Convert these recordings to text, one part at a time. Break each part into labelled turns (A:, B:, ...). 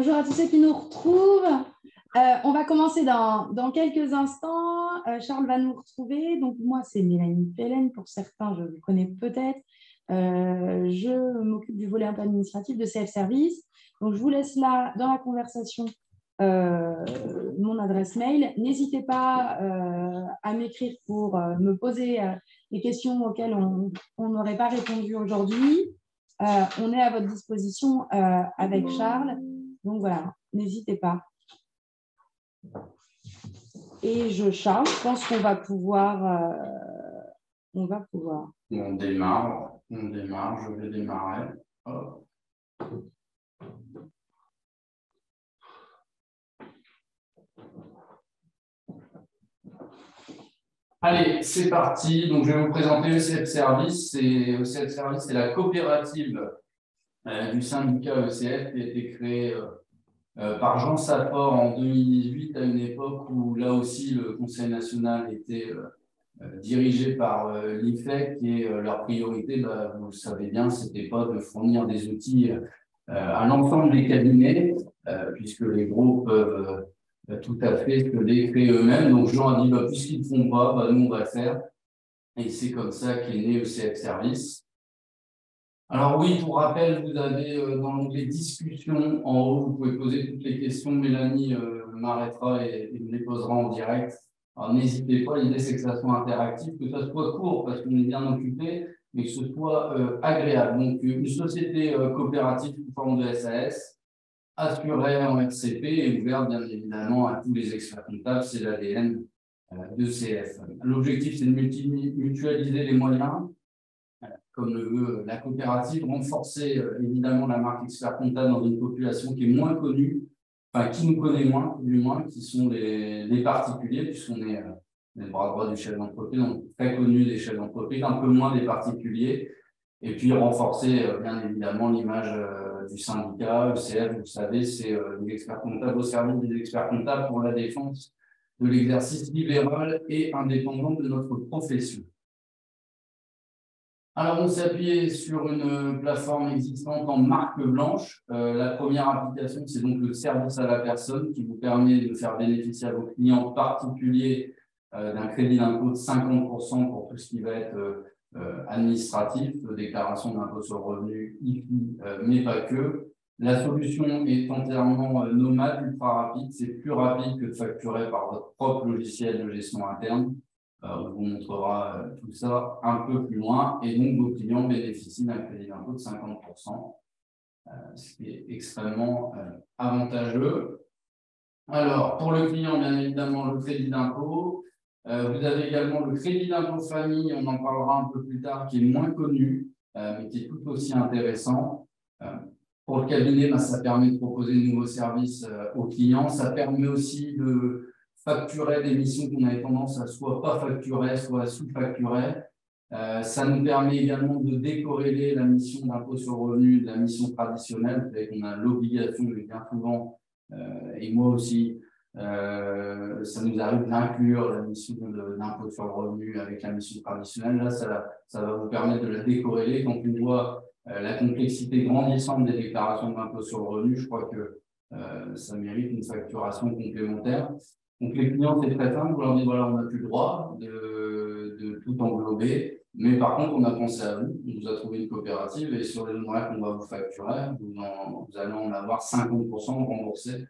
A: Bonjour à tous ceux qui nous retrouvent. On va commencer dans quelques instants. Charles va nous retrouver. Donc, moi, c'est Mélanie Pellen. Pour certains, je vous connais peut-être. Je m'occupe du volet un peu administratif de CF Service. Donc, je vous laisse là, dans la conversation, mon adresse mail. N'hésitez pas à m'écrire pour me poser les questions auxquelles on n'aurait pas répondu aujourd'hui. On est à votre disposition avec Charles. Donc voilà, n'hésitez pas. Et Charles, je pense qu'on va pouvoir. On
B: démarre, je vais démarrer. Hop. Allez, c'est parti. Donc, je vais vous présenter ECF Service. ECF Service, c'est la coopérative du syndicat ECF qui a été créée par Jean Sapor en 2018, à une époque où là aussi le Conseil national était dirigé par l'IFEC et leur priorité, vous le savez bien, ce n'était pas de fournir des outils à l'ensemble des cabinets, puisque les groupes peuvent tout à fait se les créer eux-mêmes. Donc Jean a dit, puisqu'ils ne font pas, nous on va le faire. Et c'est comme ça qu'est né ECF Service. Alors oui, pour rappel, vous avez dans l'onglet discussion en haut, vous pouvez poser toutes les questions. Mélanie m'arrêtera et me les posera en direct. Alors n'hésitez pas, l'idée c'est que ça soit interactif, que ça soit court parce qu'on est bien occupé, mais que ce soit agréable. Donc une société coopérative sous forme de SAS, assurée en RCP et ouverte bien évidemment à tous les experts comptables, c'est l'ADN de CF. L'objectif c'est de mutualiser les moyens, comme le veut la coopérative, renforcer évidemment la marque expert comptable dans une population qui est moins connue, enfin qui nous connaît moins, du moins, qui sont les particuliers, puisqu'on est le bras droit du chef d'entreprise, donc très connu des chefs d'entreprise, un peu moins des particuliers, et puis renforcer bien évidemment l'image du syndicat. ECF, vous le savez, c'est des experts comptables au service des experts comptables pour la défense de l'exercice libéral et indépendant de notre profession. Alors, on s'est appuyé sur une plateforme existante en marque blanche. La première application, c'est donc le service à la personne qui vous permet de faire bénéficier à vos clients particuliers d'un crédit d'impôt de 50% pour tout ce qui va être administratif, déclaration d'impôt sur le revenu, IFI, mais pas que. La solution est entièrement nomade, ultra rapide. C'est plus rapide que de facturer par votre propre logiciel de gestion interne. On vous montrera tout ça un peu plus loin. Et donc, vos clients bénéficient d'un crédit d'impôt de 50%, ce qui est extrêmement avantageux. Alors, pour le client, bien évidemment, le crédit d'impôt. Vous avez également le crédit d'impôt famille, on en parlera un peu plus tard, qui est moins connu, mais qui est tout aussi intéressant. Pour le cabinet, ça permet de proposer de nouveaux services aux clients. Ça permet aussi de facturer des missions qu'on avait tendance à soit pas facturer, soit sous-facturer. Ça nous permet également de décorréler la mission d'impôt sur le revenu de la mission traditionnelle. Vous savez qu'on a l'obligation, bien souvent, et moi aussi, ça nous arrive d'inclure la mission d'impôt sur le revenu avec la mission traditionnelle. Là, ça va vous permettre de la décorréler. Quand on voit la complexité grandissante des déclarations d'impôt sur le revenu, je crois que ça mérite une facturation complémentaire. Donc, les clients, c'est très simple, vous leur dites, voilà, on n'a plus le droit de tout englober, mais par contre, on a pensé à vous, on vous a trouvé une coopérative et sur les honoraires qu'on va vous facturer, vous allez en avoir 50% remboursés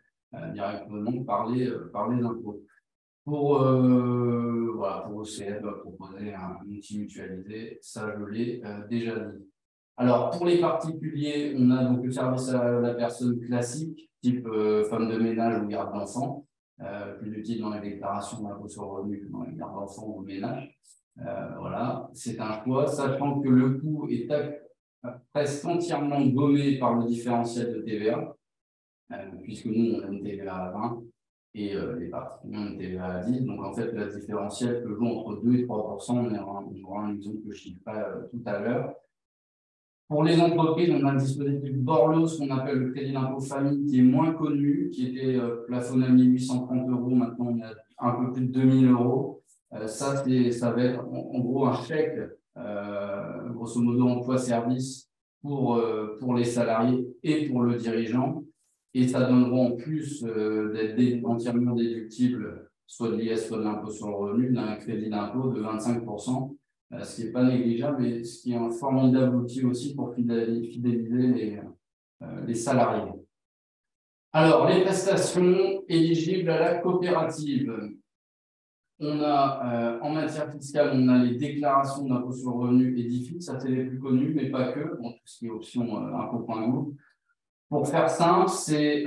B: directement par les impôts. Pour ECF, proposer un outil mutualisé, ça je l'ai déjà dit. Alors, pour les particuliers, on a donc le service à la personne classique, type femme de ménage ou garde d'enfant. Plus utile dans la déclaration d'impôt sur le revenu que dans les gardes d'enfants ou le ménage. Voilà, c'est un choix, sachant que le coût est presque entièrement gommé par le différentiel de TVA, puisque nous, on a une TVA à 20 et les particuliers ont une TVA à 10. Donc, en fait, le différentiel peut jouer entre 2 et 3%. On aura un exemple que je chiffrerai tout à l'heure. Pour les entreprises, on a le dispositif Borloo, ce qu'on appelle le crédit d'impôt famille, qui est moins connu, qui était plafonné à 1 830 €. Maintenant, on a un peu plus de 2 000 €. Ça va être en gros un chèque, grosso modo, emploi-service pour les salariés et pour le dirigeant. et ça donnera en plus d'être entièrement déductible, soit de l'IS, soit de l'impôt sur le revenu, d'un crédit d'impôt de 25%, ce qui n'est pas négligeable et ce qui est un formidable outil aussi pour fidéliser les salariés. Alors, les prestations éligibles à la coopérative. On a, en matière fiscale, on a les déclarations d'impôt sur le revenu et d'IFI, ça c'est les plus connus, mais pas que, bon, tout ce qui est option impôt.gouv. Pour faire simple, c'est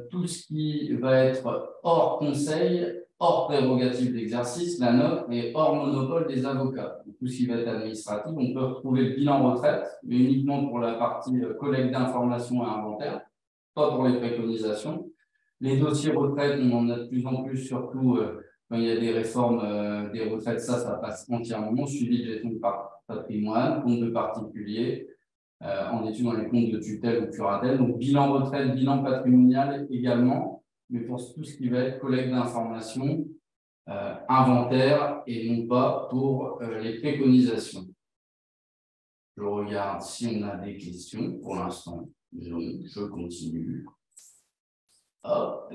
B: tout ce qui va être hors conseil, hors prérogative d'exercice, la note, et hors monopole des avocats. Donc, tout ce qui va être administratif, on peut retrouver le bilan retraite, mais uniquement pour la partie collecte d'informations et inventaire, pas pour les préconisations. Les dossiers retraite, on en a de plus en plus, surtout quand il y a des réformes des retraites, ça passe entièrement, suivi de gestion de patrimoine, compte de particulier, en étude dans les comptes de tutelle ou curatelle. Donc, bilan retraite, bilan patrimonial également, mais pour tout ce qui va être collecte d'informations, inventaire et non pas pour les préconisations. Je regarde si on a des questions. Pour l'instant, non, je continue. Hop.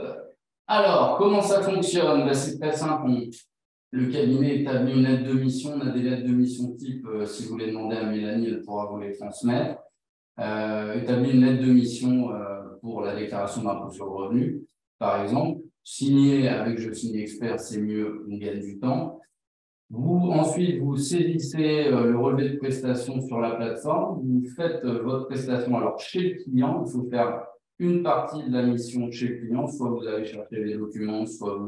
B: Alors, comment ça fonctionne? Ben, c'est très simple. Le cabinet établit une lettre de mission. On a des lettres de mission type, si vous les demandez à Mélanie, elle pourra vous les transmettre. Établit une lettre de mission pour la déclaration d'impôt sur le revenu, par exemple. Signer avec Je signe expert, c'est mieux, on gagne du temps. Ensuite, vous saisissez le relevé de prestation sur la plateforme. Vous faites votre prestation. Alors, chez le client, il faut faire une partie de la mission chez le client. Soit vous allez chercher les documents, soit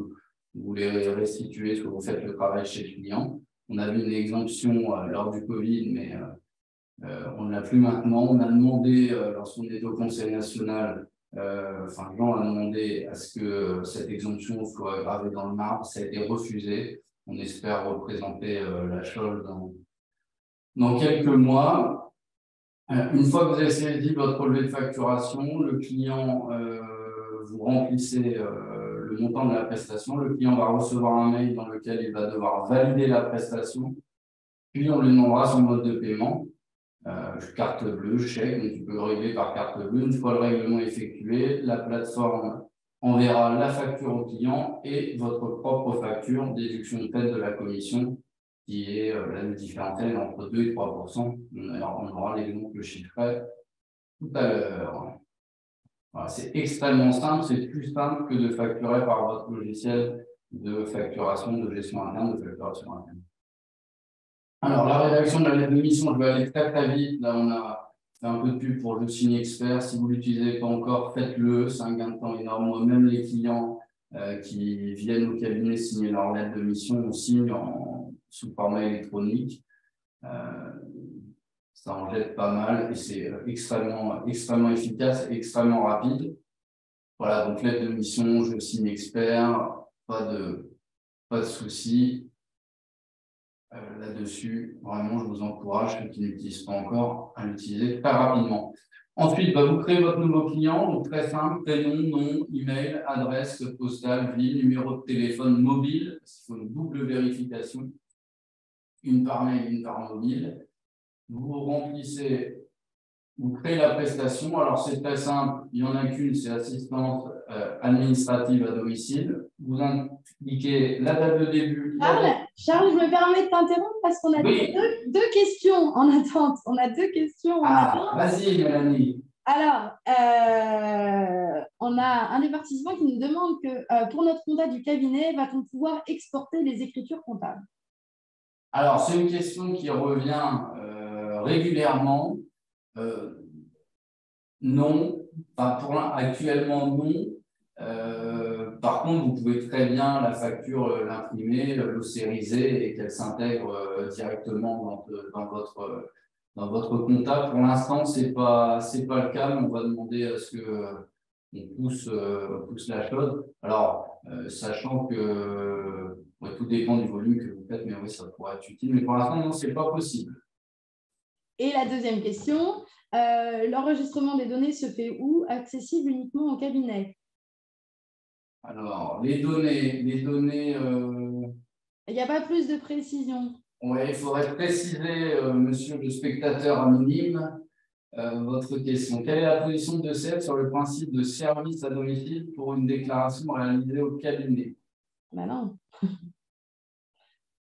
B: vous les restituez, soit vous faites le travail chez le client. On avait une exemption lors du Covid, mais on ne l'a plus maintenant. On a demandé, lorsqu'on était au Conseil national, Jean a demandé à ce que cette exemption soit gravée dans le marbre. Ça a été refusé. On espère représenter la chose dans quelques mois. Une fois que vous avez saisi votre relevé de facturation, le client, vous remplissez le montant de la prestation. Le client va recevoir un mail dans lequel il va devoir valider la prestation. Puis on lui demandera son mode de paiement. Carte bleue, chèque, donc tu peux le régler par carte bleue. Une fois le règlement effectué, la plateforme enverra la facture au client et votre propre facture, déduction faite de la commission, qui est la différentielle entre 2 et 3%. Alors, on aura l'exemple chiffré tout à l'heure. Voilà, c'est extrêmement simple, c'est plus simple que de facturer par votre logiciel de facturation, de gestion interne, de facturation interne. Alors, la rédaction de la lettre de mission, je vais aller très très vite. Là, on a fait un peu de pub pour le signe expert. Si vous ne l'utilisez pas encore, faites-le. C'est un gain de temps énorme. Moi, même les clients qui viennent au cabinet signer leur lettre de mission, on signe sous format électronique. Ça en jette pas mal et c'est extrêmement efficace et extrêmement rapide. Voilà, donc lettre de mission, je signe expert, pas de souci. Là-dessus, vraiment, je vous encourage, ceux qui n'utilisent pas encore, à l'utiliser très rapidement. Ensuite, vous créez votre nouveau client, donc très simple, prénom, nom, email, adresse, code postal, ville, numéro de téléphone mobile, parce qu'il faut une double vérification, une par mail, une par mobile. Vous remplissez, vous créez la prestation. Alors, c'est très simple, il n'y en a qu'une, c'est assistance administrative à domicile. Vous indiquez la date de début.
A: Charles, je me permets de t'interrompre parce qu'on a deux questions en attente. On a deux questions en attente.
B: Vas-y, Mélanie.
A: Alors, on a un des participants qui nous demande que pour notre comptable du cabinet, va-t-on pouvoir exporter les écritures comptables?
B: Alors, c'est une question qui revient régulièrement. Non, actuellement non. Par contre, vous pouvez très bien la facture l'imprimer, l'osériser et qu'elle s'intègre directement dans votre compta. Pour l'instant, c'est pas le cas, mais on va demander à ce que on pousse la chose. Alors, sachant que tout dépend du volume que vous faites, mais oui, ça pourrait être utile. Mais pour l'instant, non, c'est pas possible.
A: Et la deuxième question, l'enregistrement des données se fait où? Accessible uniquement au cabinet?
B: Alors, les données.
A: Il n'y a pas plus de précision.
B: Oui, il faudrait préciser, monsieur le spectateur anonyme, votre question. Quelle est la position de CF sur le principe de service à domicile pour une déclaration réalisée au cabinet?
A: Ben non.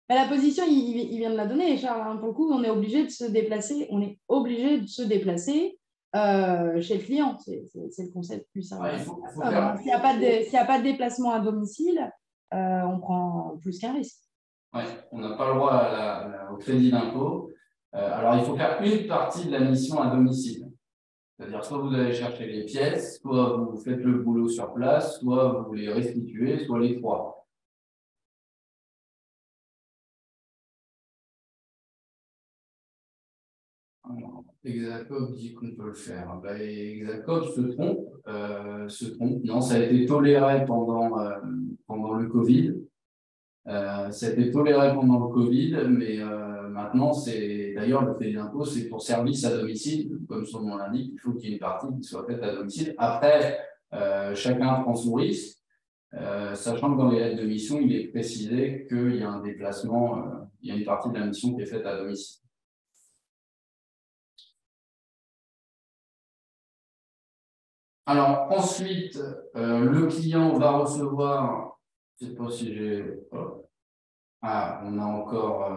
A: Ben, la position, il vient de la donner, Charles. Hein. Pour le coup, on est obligé de se déplacer. On est obligé de se déplacer chez le client. C'est le concept plus simple.
B: Ouais,
A: S'il n'y a pas de déplacement à domicile, on prend plus qu'un risque.
B: Ouais, on n'a pas le droit au crédit d'impôt. Alors, il faut faire une partie de la mission à domicile. C'est-à-dire, soit vous allez chercher les pièces, soit vous faites le boulot sur place, soit vous les restituez, soit les trois. Exacob dit qu'on peut le faire. Ben, Exacob se trompe. Non, ça a été toléré pendant le Covid. Ça a été toléré pendant le Covid, mais maintenant, d'ailleurs le crédit d'impôt, c'est pour service à domicile, comme son nom l'indique, il faut qu'il y ait une partie qui soit faite à domicile. Après, chacun prend son risque, sachant que dans les lettres de mission, il est précisé qu'il y a un déplacement, il y a une partie de la mission qui est faite à domicile. Alors ensuite, le client va recevoir, je ne sais pas si j'ai... Ah, on a encore...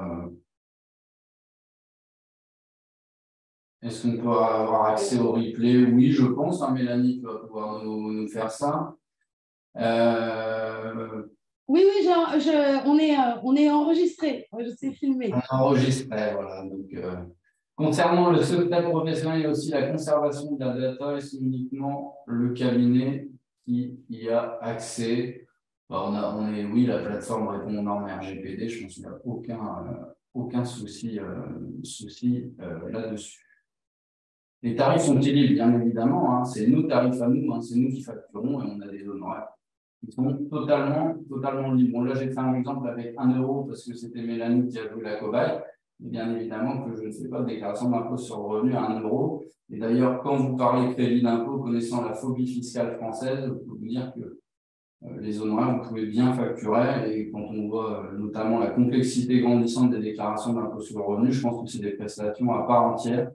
B: Est-ce qu'on peut avoir accès au replay? Oui, je pense. Hein, Mélanie va pouvoir nous faire ça.
A: Oui, on est enregistré. Je sais filmer.
B: On est enregistré, voilà. Donc, concernant le secret professionnel et aussi la conservation de la data, c'est uniquement le cabinet qui y a accès. Oui, la plateforme répond aux normes RGPD. Je pense qu'il n'y a aucun souci là-dessus. Les tarifs sont libres, bien évidemment. Hein, c'est nos tarifs à nous, hein, c'est nous qui facturons et on a des honoraires qui sont totalement libres. Bon, là, j'ai fait un exemple avec 1 euro parce que c'était Mélanie qui a joué la cobaye. Et bien évidemment que je ne fais pas de déclaration d'impôt sur le revenu à 1 euro. Et d'ailleurs, quand vous parlez crédit d'impôt, connaissant la phobie fiscale française, je peux vous dire que les honoraires, vous pouvez bien facturer. Et quand on voit notamment la complexité grandissante des déclarations d'impôt sur le revenu, je pense que c'est des prestations à part entière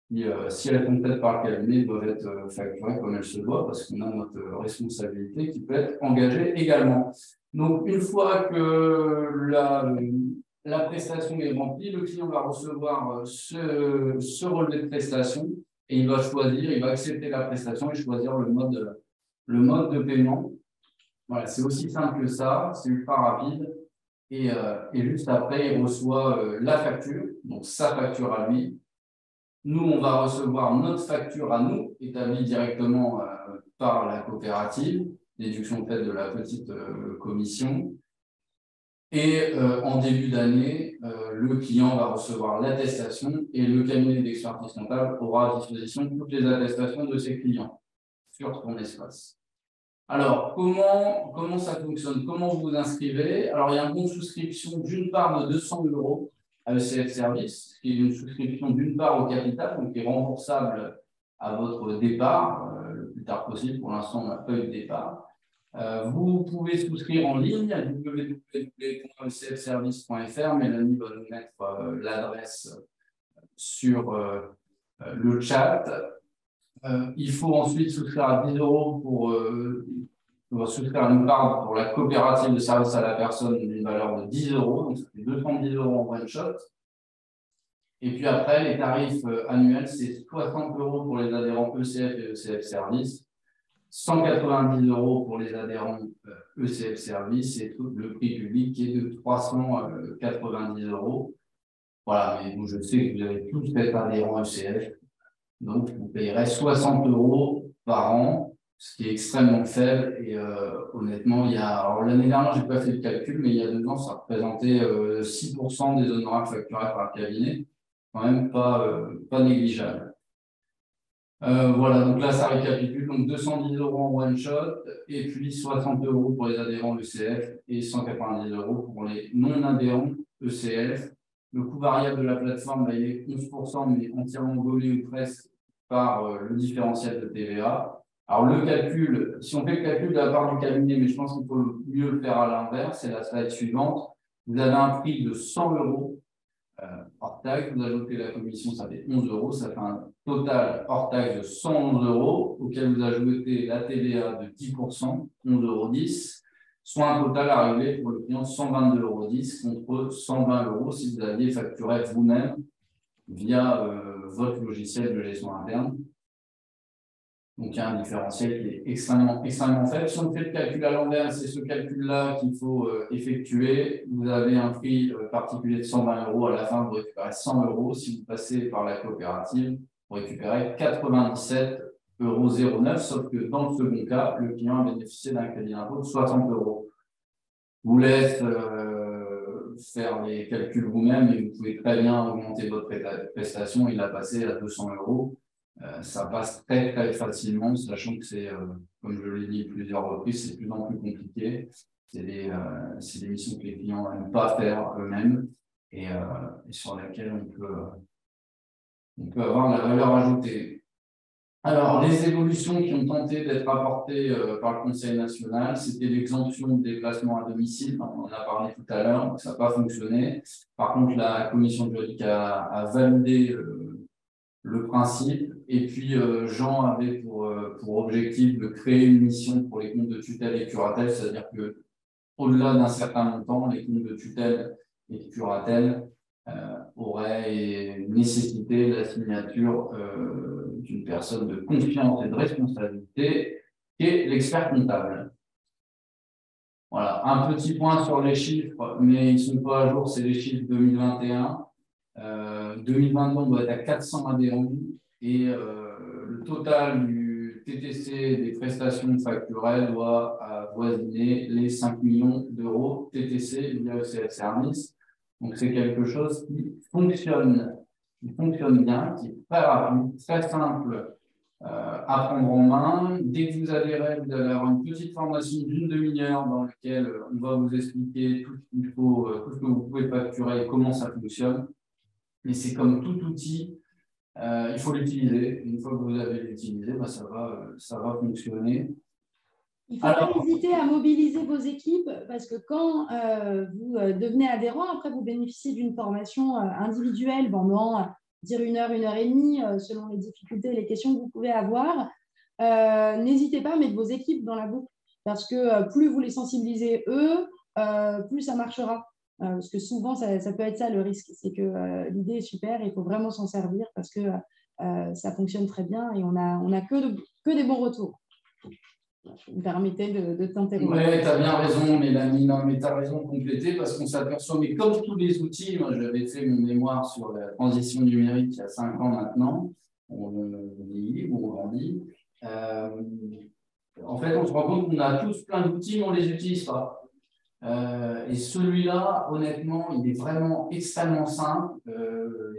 B: qui, si elles sont faites par le cabinet, doivent être facturées comme elles se doivent parce qu'on a notre responsabilité qui peut être engagée également. Donc, une fois que la prestation est remplie, le client va recevoir ce relevé de prestation et il va accepter la prestation et choisir le mode de paiement. Voilà, c'est aussi simple que ça, c'est ultra rapide. Et juste après, il reçoit la facture, donc sa facture à lui. Nous, on va recevoir notre facture à nous, établie directement par la coopérative, déduction faite de la petite commission. Et en début d'année, le client va recevoir l'attestation et le cabinet d'expertise comptable aura à disposition toutes les attestations de ses clients sur son espace. Alors, comment ça fonctionne? Comment vous vous inscrivez? Alors, il y a un bon de souscription d'une part de 200 euros à ECF Service, qui est une souscription d'une part au capital, donc qui est remboursable à votre départ, le plus tard possible. Pour l'instant, on n'a pas eu de départ. Vous pouvez souscrire en ligne à www.ecfservice.fr. Mélanie va nous mettre l'adresse sur le chat. Il faut ensuite souscrire à 10 euros pour souscrire une part pour la coopérative de service à la personne d'une valeur de 10 euros, donc ça fait 210 euros en one shot. Et puis après, les tarifs annuels, c'est 60 euros pour les adhérents ECF et ECF Service, 190 euros pour les adhérents ECF Service et tout le prix public qui est de 390 euros. Voilà, mais je sais que vous avez tous été adhérents ECF. Donc, vous payerez 60 euros par an, ce qui est extrêmement faible. Et honnêtement, l'année dernière, je n'ai pas fait le calcul, mais il y a 2 ans, ça représentait 6% des honoraires facturés par le cabinet. Quand même pas négligeable. Voilà, donc là, ça récapitule. Donc, 210 euros en one shot, et puis 60 euros pour les adhérents ECF et 190 euros pour les non-adhérents ECF. Le coût variable de la plateforme, il est 11%, mais entièrement gaulé ou presque par le différentiel de TVA. Alors, le calcul, si on fait le calcul de la part du cabinet, mais je pense qu'il faut mieux le faire à l'inverse, c'est la slide suivante. Vous avez un prix de 100 euros hors taxe, vous ajoutez la commission, ça fait 11 €, ça fait un total hors taxe de 111 €, auquel vous ajoutez la TVA de 10%, 11,10 €, soit un total arrivé pour le client de 122,10 € contre 120 € si vous aviez facturé vous-même via votre logiciel de gestion interne. Donc, il y a un différentiel qui est extrêmement faible. Si on fait le calcul à l'envers, c'est ce calcul-là qu'il faut effectuer. Vous avez un prix particulier de 120 €. À la fin, vous récupérez 100 €. Si vous passez par la coopérative, vous récupérez 97,09 €. Sauf que dans le second cas, le client a bénéficié d'un crédit d'impôt de 60 €. Je vous laisse faire les calculs vous-même et vous pouvez très bien augmenter votre prestation et la passer à 200 €. Ça passe très facilement, sachant que c'est, comme je l'ai dit plusieurs reprises, c'est de plus en plus compliqué. C'est des missions que les clients n'aiment pas faire eux-mêmes et sur lesquelles on peut avoir de la valeur ajoutée. Alors, les évolutions qui ont tenté d'être apportées par le Conseil national, c'était l'exemption de déplacement à domicile. On en a parlé tout à l'heure, donc ça n'a pas fonctionné. Par contre, la commission juridique a validé le principe. Et puis, Jean avait pour objectif de créer une mission pour les comptes de tutelle et curatelle, c'est-à-dire qu'au-delà d'un certain montant, les comptes de tutelle et de curatelle auraient nécessité la signature d'une personne de confiance et de responsabilité, qui est l'expert comptable. Voilà, un petit point sur les chiffres, mais ils ne sont pas à jour, c'est les chiffres 2021. 2022, on doit être à 400 adhérents et le total du TTC des prestations facturées doit avoisiner les 5 millions d'euros TTC via ECF Service. Donc, c'est quelque chose qui fonctionne bien, qui est très rapide, très simple à prendre en main. Dès que vous adhérez, vous allez avoir une petite formation d'une demi-heure dans laquelle on va vous expliquer tout ce qu'il faut, tout ce que vous pouvez facturer et comment ça fonctionne. Mais c'est comme tout outil, il faut l'utiliser. Une fois que vous avez l'utilisé, ça va fonctionner.
A: Il ne faut pas hésiter à mobiliser vos équipes parce que quand vous devenez adhérent, après vous bénéficiez d'une formation individuelle pendant dire 1 heure, 1 heure et demie, selon les difficultés et les questions que vous pouvez avoir. N'hésitez pas à mettre vos équipes dans la boucle parce que plus vous les sensibilisez eux, plus ça marchera. Parce que souvent, ça peut être ça le risque. C'est que l'idée est super et il faut vraiment s'en servir parce que ça fonctionne très bien et on n'a que des bons retours. Vous me permettez de t'interrompre.
B: Oui, tu as bien raison, Mélanie. Non, mais tu as raison de compléter parce qu'on s'aperçoit, mais comme tous les outils, moi j'avais fait mon mémoire sur la transition numérique il y a 5 ans maintenant, on dit, ou on grandit. En fait, on se rend compte qu'on a tous plein d'outils, mais on ne les utilise pas. Et celui-là, honnêtement, il est vraiment extrêmement simple.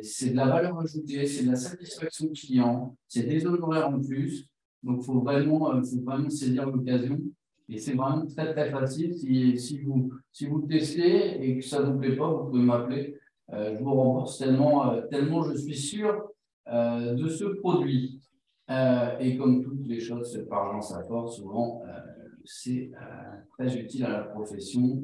B: C'est de la valeur ajoutée, c'est de la satisfaction client, c'est des honoraires en plus. Donc, il faut vraiment saisir l'occasion. Et c'est vraiment très facile. Si vous testez et que ça ne vous plaît pas, vous pouvez m'appeler. Je vous rembourse tellement je suis sûr de ce produit. Et comme toutes les choses, c'est par argent ça force, souvent, c'est très utile à la profession.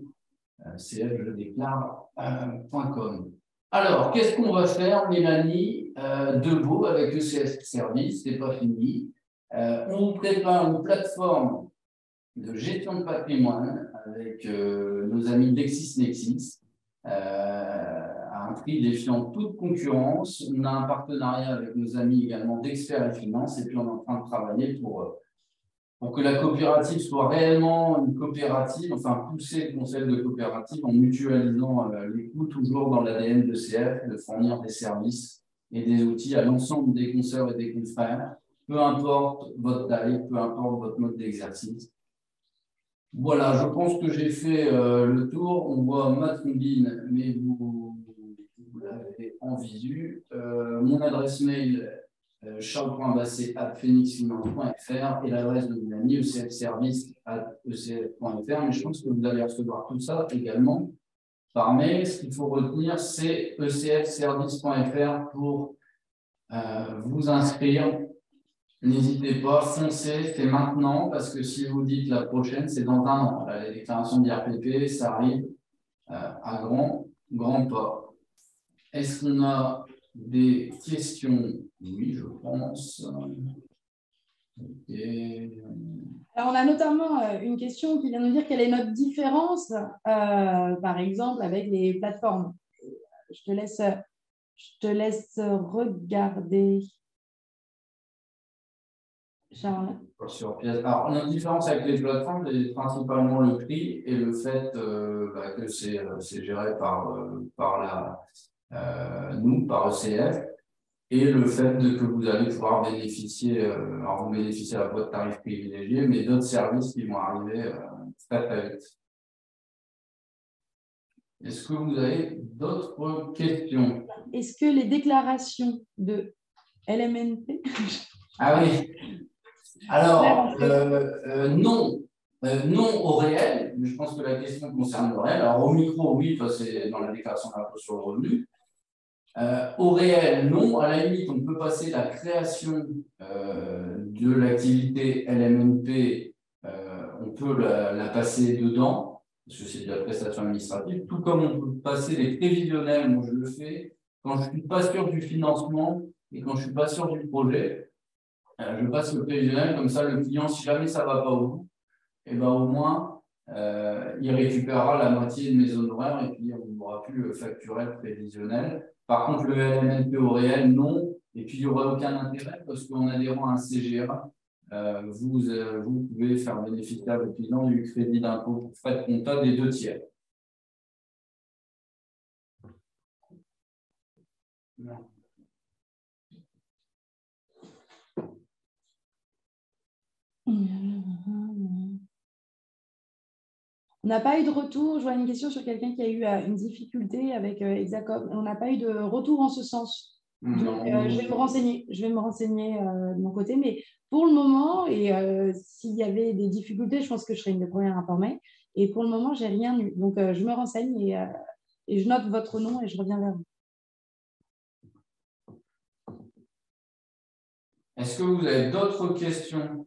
B: cfjedéclare.com. Alors, qu'est-ce qu'on va faire, Mélanie, de beau avec ECF Service? C'est pas fini. On prépare une plateforme de gestion de patrimoine avec nos amis LexisNexis à un prix défiant toute concurrence. On a un partenariat avec nos amis également d'Experts et Finance et puis on est en train de travailler pour que la coopérative soit réellement une coopérative, enfin pousser le concept de coopérative en mutualisant les coûts toujours dans l'ADN de CF, de fournir des services et des outils à l'ensemble des consoeurs et des confrères, peu importe votre taille, peu importe votre mode d'exercice. Voilà, je pense que j'ai fait le tour. On voit ma trombine, mais vous l'avez en visu. Mon adresse mail, charles.basset@phoenixfinance.fr et l'adresse de mon ami ecfservice@ecf.fr. Mais je pense que vous allez recevoir tout ça également par mail. Ce qu'il faut retenir, c'est ecfservice.fr pour vous inscrire. N'hésitez pas, foncez, c'est maintenant, parce que si vous dites la prochaine, c'est dans 1 an. Là, les déclarations d'IRPP, ça arrive à grand pas. Est-ce qu'on a des questions? Oui, je pense. Okay.
A: Alors, on a notamment une question qui vient nous dire quelle est notre différence, par exemple, avec les plateformes. Je te laisse regarder, Charles.
B: Sur pièce. Alors, notre différence avec les plateformes, c'est principalement le prix et le fait que c'est géré par nous, par ECF, et le fait que vous allez pouvoir bénéficier, alors vous bénéficiez à votre tarif privilégié, mais d'autres services qui vont arriver très très vite. Est-ce que vous avez d'autres questions?
A: Est-ce que les déclarations de LMNP…
B: Ah oui. Alors, non. Non au réel, mais je pense que la question concerne le réel. Alors, au micro, oui, c'est dans la déclaration d'impôt sur le revenu. Au réel, non. À la limite, on peut passer la création de l'activité LMNP, on peut la passer dedans, parce que c'est de la prestation administrative, tout comme on peut passer les prévisionnels, moi je le fais, quand je ne suis pas sûr du financement et quand je ne suis pas sûr du projet, je passe le prévisionnel, comme ça le client, si jamais ça ne va pas au bout, et ben, au moins, il récupérera la moitié de mes honoraires et puis on n'aura plus facturé le prévisionnel. Par contre, le LMNP au réel, non. Et puis, il n'y aura aucun intérêt parce qu'en adhérant à un CGA, vous pouvez faire bénéficier à vos clients du crédit d'impôt pour frais de compta des 2/3. Non.
A: On n'a pas eu de retour. Je vois une question sur quelqu'un qui a eu une difficulté avec Exacom. On n'a pas eu de retour en ce sens. Donc, je vais me renseigner. Je vais me renseigner de mon côté. Mais pour le moment, et s'il y avait des difficultés, je pense que je serai une des premières informées. Et pour le moment, je n'ai rien eu. Donc, je me renseigne et je note votre nom et je reviens vers vous.
B: Est-ce que vous avez d'autres questions,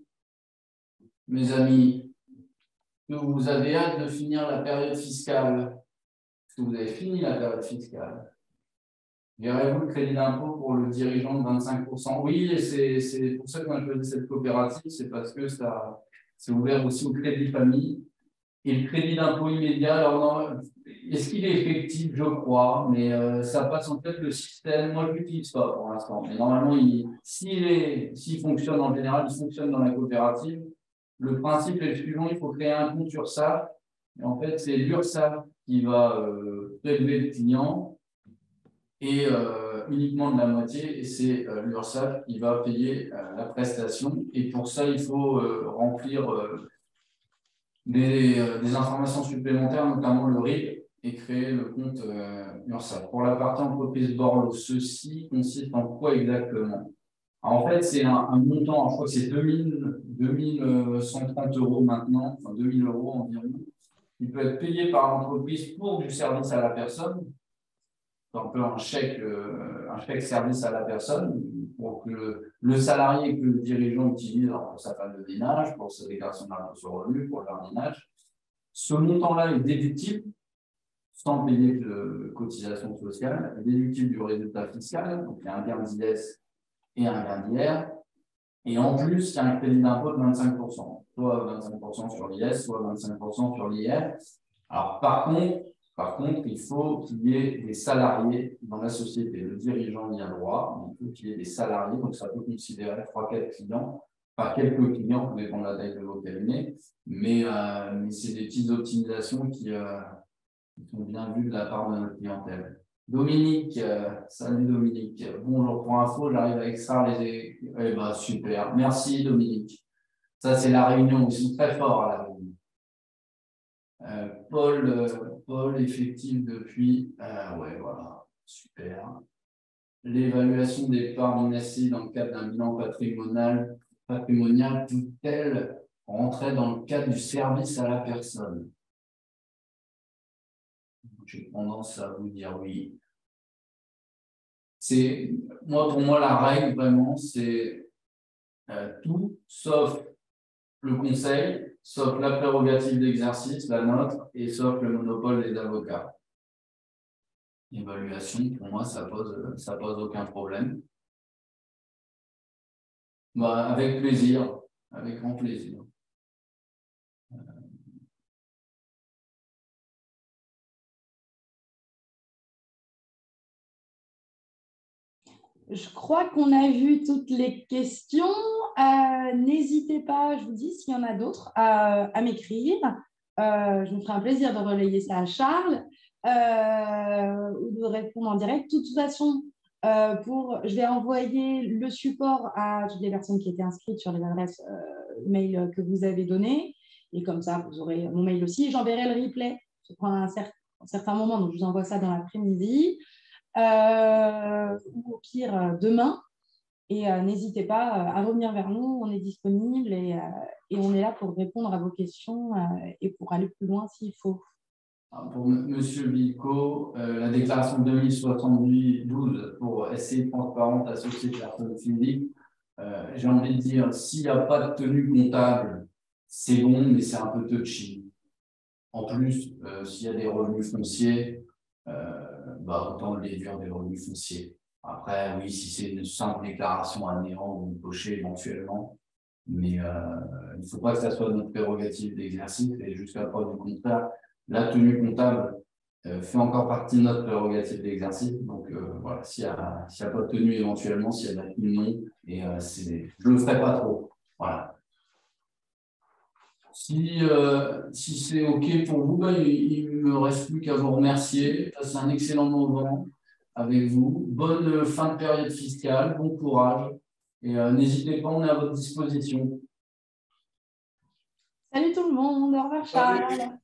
B: mes amis? Que vous avez hâte de finir la période fiscale? Est-ce que vous avez fini la période fiscale? Verrez-vous le crédit d'impôt pour le dirigeant de 25%? Oui, et c'est pour ça qu'on a choisi cette coopérative, c'est parce que c'est ouvert aussi au crédit famille. Et le crédit d'impôt immédiat, alors est-ce qu'il est effectif? Je crois, mais ça passe en fait le système. Moi, je ne l'utilise pas pour l'instant, mais normalement, s'il fonctionne en général, il fonctionne dans la coopérative. Le principe est le suivant, il faut créer un compte URSSAF. Et en fait, c'est l'URSSAF qui va prélever le client et uniquement de la moitié, et c'est l'URSSAF qui va payer la prestation. Et pour ça, il faut remplir des informations supplémentaires, notamment le RIB, et créer le compte URSSAF. Pour la partie entreprise Borloo, ceci consiste en quoi exactement? En fait, c'est un montant, je crois que c'est 2130 € maintenant, enfin 2000 € environ, qui peut être payé par l'entreprise pour du service à la personne, un peu un chèque service à la personne, pour que le salarié que le dirigeant utilise pour sa femme de ménage, pour sa déclaration d'impôt sur le revenu, pour le jardinage. Ce montant-là est déductible, sans payer de cotisation sociale, déductible du résultat fiscal, donc il y a un gain d'IS et un gain d'IR. Et en plus, il y a un crédit d'impôt de 25%, soit 25% sur l'IS, soit 25% sur l'IR. Alors, par contre, il faut qu'il y ait des salariés dans la société. Le dirigeant y a droit, mais il faut qu'il y ait des salariés, donc ça peut considérer 3-4 clients, pas quelques clients, tout dépend de la taille de vos cabinets, mais c'est des petites optimisations qui sont bien vues de la part de notre clientèle. Dominique, salut Dominique. Bonjour, pour info, j'arrive à extraire les… Eh ben, super, merci Dominique. Ça, c'est la Réunion, ils sont très forts à la Réunion. Paul, effectif depuis… ouais, voilà, super. L'évaluation des parts d'une SCI dans le cadre d'un bilan patrimonial peut-elle rentrer dans le cadre du service à la personne? J'ai tendance à vous dire oui. Pour moi, la règle, vraiment, c'est tout sauf le conseil, sauf la prérogative d'exercice, la nôtre, et sauf le monopole des avocats. Évaluation, pour moi, ça pose aucun problème. Bah, avec plaisir, avec grand plaisir.
A: Je crois qu'on a vu toutes les questions. N'hésitez pas, je vous dis, s'il y en a d'autres, à m'écrire. Je me ferai un plaisir de relayer ça à Charles ou de répondre en direct. De toute façon, je vais envoyer le support à toutes les personnes qui étaient inscrites sur les adresses mail que vous avez données. Et comme ça, vous aurez mon mail aussi. J'enverrai le replay. Ça prend un certain moment, donc je vous envoie ça dans l'après-midi. Ou au pire demain. Et n'hésitez pas à revenir vers nous, on est disponible et on est là pour répondre à vos questions et pour aller plus loin s'il faut.
B: Pour M. Bilco, la déclaration 2072 pour SCI transparente associée de personnes physiques, j'ai envie de dire, s'il n'y a pas de tenue comptable, c'est bon, mais c'est un peu touchy. En plus, s'il y a des revenus fonciers, autant le déduire des revenus fonciers. Après, oui, si c'est une simple déclaration à néant, vous cochez éventuellement, mais il ne faut pas que ça soit notre prérogative d'exercice, et jusqu'à preuve du contraire, la tenue comptable fait encore partie de notre prérogative d'exercice. Donc voilà, s'il n'y a pas de tenue éventuellement, s'il y a une non, et je ne le ferai pas trop. Voilà. Si c'est OK pour vous, il ne me reste plus qu'à vous remercier. C'est un excellent moment avec vous. Bonne fin de période fiscale, bon courage. Et n'hésitez pas, on est à votre disposition.
A: Salut tout le monde, au revoir Charles.